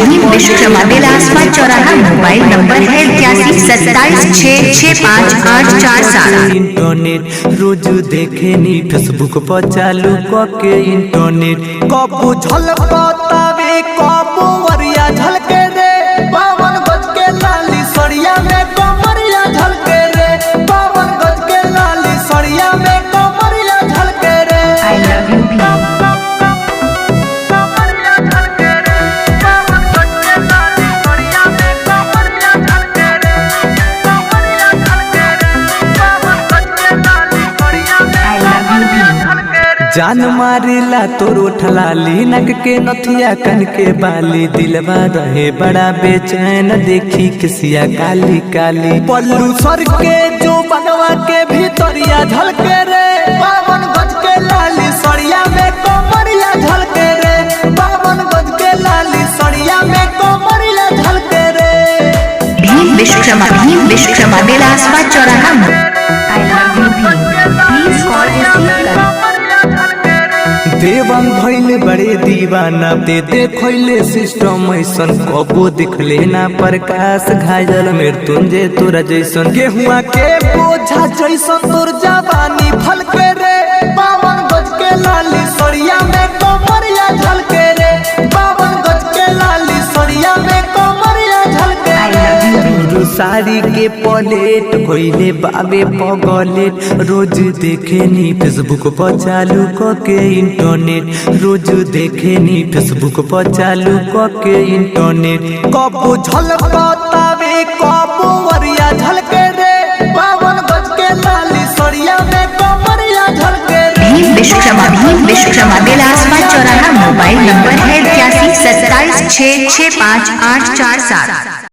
भीम विश्वकर्मा बिलासपुर चौराहा। Mobile number है 8127665847। Internet रोज देखे नी फेसबुक पर चालू के इंटरनेट कबू झलकतावे कबू वरिया झलके रे 52 गज के लाली सड़िया में कमरिया झलके रे 52 गज के लाली सड़िया में कमरिया झलके रे। I love you Bhim. जान मारिला तोर उठला नक के नथिया कन के बाली दिलवा रहे बड़ा बेचैन देखी किसिया काली काली पल्लू सर के जो बनवा के भीतरिया झलके रे 52 गज के लाली सड़िया में कमरिया झलके रे 52 गज के लाली सड़िया में कमरिया झलके रे। भीम विश्वकर्मा बिलासपुर चौराहा। I love you Bhim. Please call receive कर। देवांग भइल बड़े दीवाना दे देखले सिस्टम ऐसन कबो दिखले ना प्रकाश घायल मृत्युंजय तोरा जैसन गेहुआ के बोझा जैसन तोर जवानी फलके रे 52 गज के लाली सड़िया में कमरिया झलके रे 52 गज के लाली सड़िया में कमरिया झलके रे। साड़ी के प्लेट कोइले बाबे पगलेट रोज देखे नी फेसबुक पर चालू के इंटरनेट रोज देखे नी फेसबुक पर चालू के इंटरनेट कबू झलकतावे कबू वरिया झलके रे 52 गज के लाली सड़िया में कमरिया झलके रे। भीम विश्वकर्मा बिलासपुर चौराहा। मोबाइल नंबर है 8127665847।